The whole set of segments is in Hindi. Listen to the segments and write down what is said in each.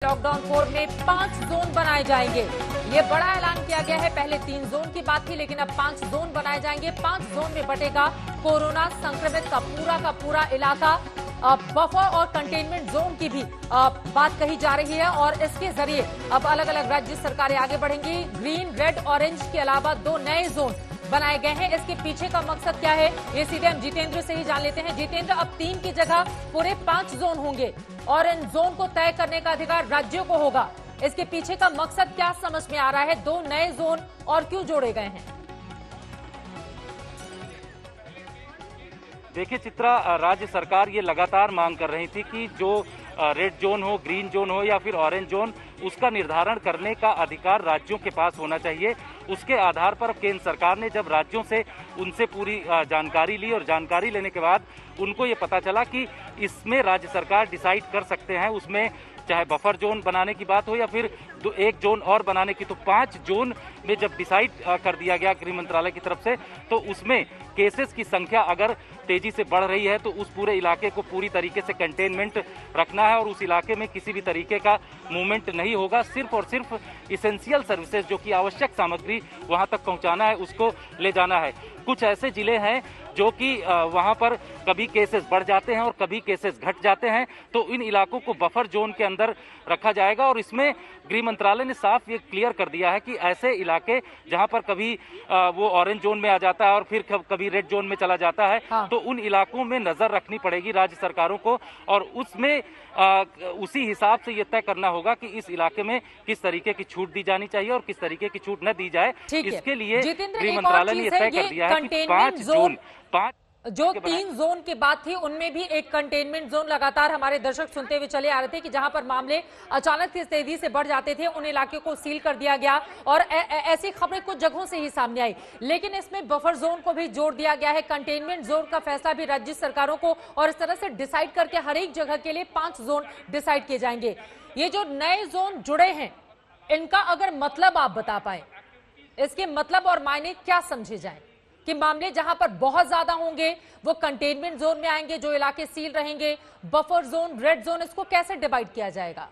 लॉकडाउन 4 में 5 जोन बनाए जाएंगे। ये बड़ा ऐलान किया गया है। पहले 3 जोन की बात थी, लेकिन अब 5 जोन बनाए जाएंगे। 5 जोन में बटेगा कोरोना संक्रमित का पूरा इलाका। बफर और कंटेनमेंट जोन की भी बात कही जा रही है और इसके जरिए अब अलग अलग राज्य सरकारें आगे बढ़ेंगी। ग्रीन, रेड, ऑरेंज के अलावा 2 नए जोन बनाए गए हैं। इसके पीछे का मकसद क्या है, ये सीधे हम जितेंद्र से ही जान लेते हैं। जितेंद्र, अब 3 की जगह पूरे 5 जोन होंगे और इन जोन को तय करने का अधिकार राज्यों को होगा। इसके पीछे का मकसद क्या समझ में आ रहा है? 2 नए जोन और क्यों जोड़े गए हैं? देखिए चित्रा, राज्य सरकार ये लगातार मांग कर रही थी कि जो रेड जोन हो, ग्रीन जोन हो या फिर ऑरेंज जोन, उसका निर्धारण करने का अधिकार राज्यों के पास होना चाहिए। उसके आधार पर केंद्र सरकार ने जब राज्यों से उनसे पूरी जानकारी ली और जानकारी लेने के बाद उनको ये पता चला कि इसमें राज्य सरकार डिसाइड कर सकते हैं, उसमें चाहे बफर जोन बनाने की बात हो या फिर 1 जोन और बनाने की। तो 5 जोन में जब डिसाइड कर दिया गया गृह मंत्रालय की तरफ से, तो उसमें केसेस की संख्या अगर तेजी से बढ़ रही है तो उस पूरे इलाके को पूरी तरीके से कंटेनमेंट रखना है और उस इलाके में किसी भी तरीके का मूवमेंट नहीं होगा। सिर्फ और सिर्फ इसेंशियल सर्विसेज, जो कि आवश्यक सामग्री वहां तक पहुंचाना है, उसको ले जाना है। कुछ ऐसे जिले हैं जो कि वहां पर कभी केसेस बढ़ जाते हैं और कभी केसेस घट जाते हैं, तो इन इलाकों को बफर जोन के अंदर रखा जाएगा। और इसमें गृह मंत्रालय ने साफ ये क्लियर कर दिया है कि ऐसे इलाके जहां पर कभी वो ऑरेंज जोन में आ जाता है और फिर कभी रेड जोन में चला जाता है, हाँ। तो उन इलाकों में नजर रखनी पड़ेगी राज्य सरकारों को और उसमें उसी हिसाब से ये तय करना होगा कि इस इलाके में किस तरीके की छूट दी जानी चाहिए और किस तरीके की छूट न दी जाए। इसके लिए गृह मंत्रालय ने यह तय कर दिया है कि 5 जोन, जो 3 जोन की बात थी उनमें भी एक कंटेनमेंट जोन लगातार हमारे दर्शक सुनते हुए चले आ रहे थे कि जहां पर मामले अचानक से तेजी से बढ़ जाते थे, उन इलाकों को सील कर दिया गया और ऐसी खबरें कुछ जगहों से ही सामने आई। लेकिन इसमें बफर जोन को भी जोड़ दिया गया है। कंटेनमेंट जोन का फैसला भी राज्य सरकारों को और इस तरह से डिसाइड करके हर एक जगह के लिए 5 जोन डिसाइड किए जाएंगे। ये जो नए जोन जुड़े हैं, इनका अगर मतलब आप बता पाए, इसके मतलब और मायने क्या समझे जाए कि मामले जहां पर बहुत ज्यादा होंगे वो कंटेनमेंट जोन में आएंगे, जो इलाके सील रहेंगे, बफर जोन, रेड जोन, इसको कैसे डिवाइड किया जाएगा?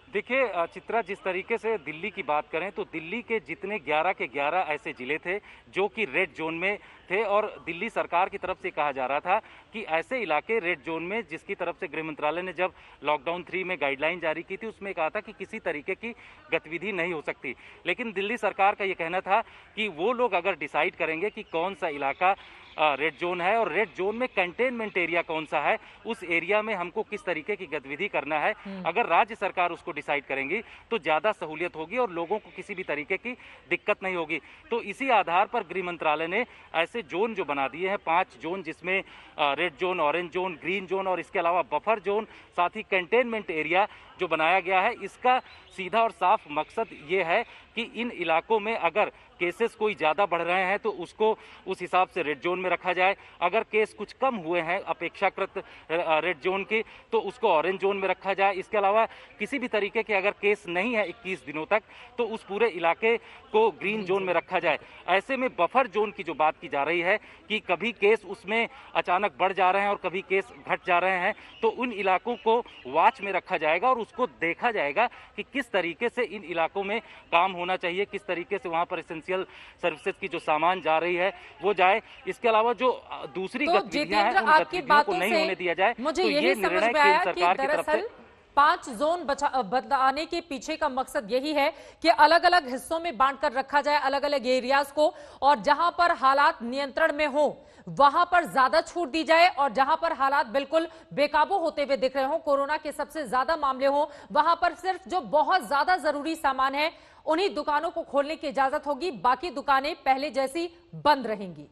देखिए चित्रा, जिस तरीके से दिल्ली की बात करें तो दिल्ली के जितने 11 के 11 ऐसे जिले थे जो कि रेड जोन में थे और दिल्ली सरकार की तरफ से कहा जा रहा था कि ऐसे इलाके रेड जोन में, जिसकी तरफ से गृह मंत्रालय ने जब लॉकडाउन 3 में गाइडलाइन जारी की थी उसमें कहा था कि किसी तरीके की गतिविधि नहीं हो सकती। लेकिन दिल्ली सरकार का ये कहना था कि वो लोग अगर डिसाइड करेंगे कि कौन सा इलाका रेड जोन है और रेड जोन में कंटेनमेंट एरिया कौन सा है, उस एरिया में हमको किस तरीके की गतिविधि करना है, अगर राज्य सरकार उसको डिसाइड करेंगी तो ज्यादा सहूलियत होगी और लोगों को किसी भी तरीके की दिक्कत नहीं होगी। तो इसी आधार पर गृह मंत्रालय ने ऐसे जोन जो बना दिए हैं, 5 जोन, जिसमें red zone, orange zone, green zone और इसके अलावा बफर जोन, साथ ही कंटेनमेंट एरिया जो बनाया गया है। इसका सीधा और साफ मकसद ये है कि इन इलाकों में अगर केसेस कोई ज्यादा बढ़ रहे हैं तो उसको उस हिसाब से रेड जोन में रखा जाए, अगर केस कुछ कम हुए हैं अपेक्षाकृत रेड जोन के तो उसको ऑरेंज जोन में रखा जाए। इसके अलावा किसी भी तरीके के अगर केस नहीं है 21 दिनों तक तो उस पूरे इलाके को ग्रीन जोन में रखा जाए। ऐसे में बफर जोन की जो बात की जा रही है कि कभी केस उसमें अचानक बढ़ जा रहे हैं और कभी केस घट जा रहे हैं, तो उन इलाकों को वॉच में रखा जाएगा और उसको देखा जाएगा कि किस तरीके से इन इलाकों में काम होना चाहिए, किस तरीके से वहां पर एसेंशियल सर्विसेज की जो सामान जा रही है वो जाए। इसके अलावा जो दूसरी गतिविधियां हैं उन गतिविधियों को नहीं होने दिया जाए। मुझे यही समझ में आया कि दरअसल 5 जोन बनाने के पीछे का मकसद यही है कि अलग अलग हिस्सों में बांट कर रखा जाए अलग अलग एरियाज को, और जहां पर हालात नियंत्रण में हो वहां पर ज्यादा छूट दी जाए और जहां पर हालात बिल्कुल बेकाबू होते हुए दिख रहे हो, कोरोना के सबसे ज्यादा मामले हो, वहां पर सिर्फ जो बहुत ज्यादा जरूरी सामान है उन्हीं दुकानों को खोलने की इजाजत होगी, बाकी दुकानें पहले जैसी बंद रहेंगी।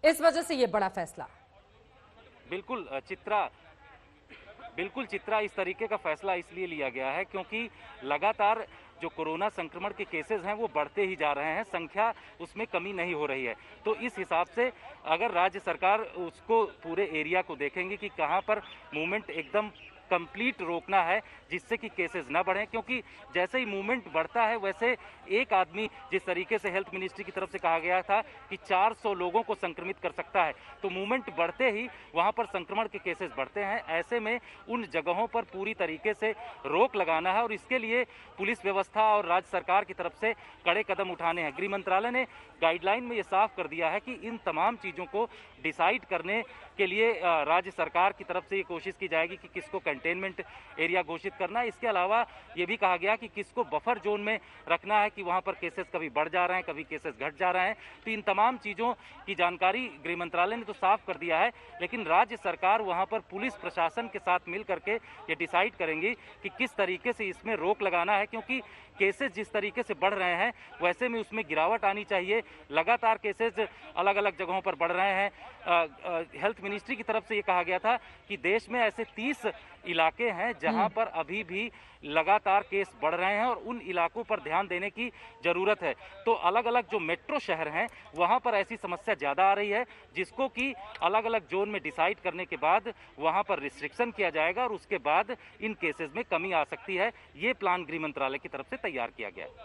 इस वजह से यह बड़ा फैसला। बिल्कुल चित्रा, इस तरीके का फैसला इसलिए लिया गया है क्योंकि लगातार जो कोरोना संक्रमण के केसेस हैं वो बढ़ते ही जा रहे हैं, संख्या उसमें कमी नहीं हो रही है। तो इस हिसाब से अगर राज्य सरकार उसको पूरे एरिया को देखेंगे कि कहां पर मूवमेंट एकदम कंप्लीट रोकना है, जिससे कि केसेस ना बढ़ें। क्योंकि जैसे ही मूवमेंट बढ़ता है वैसे एक आदमी, जिस तरीके से हेल्थ मिनिस्ट्री की तरफ से कहा गया था कि 400 लोगों को संक्रमित कर सकता है, तो मूवमेंट बढ़ते ही वहां पर संक्रमण के केसेस बढ़ते हैं। ऐसे में उन जगहों पर पूरी तरीके से रोक लगाना है और इसके लिए पुलिस व्यवस्था और राज्य सरकार की तरफ से कड़े कदम उठाने हैं। गृह मंत्रालय ने गाइडलाइन में ये साफ कर दिया है कि इन तमाम चीज़ों को डिसाइड करने के लिए राज्य सरकार की तरफ से ये कोशिश की जाएगी कि किसको कंटेनमेंट एरिया घोषित करना है। इसके अलावा ये भी कहा गया कि किसको बफर जोन में रखना है, कि वहाँ पर केसेस कभी बढ़ जा रहे हैं, कभी केसेस घट जा रहे हैं। तो इन तमाम चीज़ों की जानकारी गृह मंत्रालय ने तो साफ कर दिया है, लेकिन राज्य सरकार वहाँ पर पुलिस प्रशासन के साथ मिल करके ये डिसाइड करेंगी कि किस तरीके से इसमें रोक लगाना है। क्योंकि केसेस जिस तरीके से बढ़ रहे हैं वैसे में उसमें गिरावट आनी चाहिए। लगातार केसेस अलग अलग जगहों पर बढ़ रहे हैं। हेल्थ मिनिस्ट्री की तरफ से ये कहा गया था कि देश में ऐसे 30 इलाके हैं जहां पर अभी भी लगातार केस बढ़ रहे हैं और उन इलाकों पर ध्यान देने की जरूरत है। तो अलग अलग जो मेट्रो शहर हैं वहां पर ऐसी समस्या ज्यादा आ रही है, जिसको कि अलग अलग जोन में डिसाइड करने के बाद वहां पर रिस्ट्रिक्शन किया जाएगा और उसके बाद इन केसेस में कमी आ सकती है। ये प्लान गृह मंत्रालय की तरफ से तैयार किया गया है।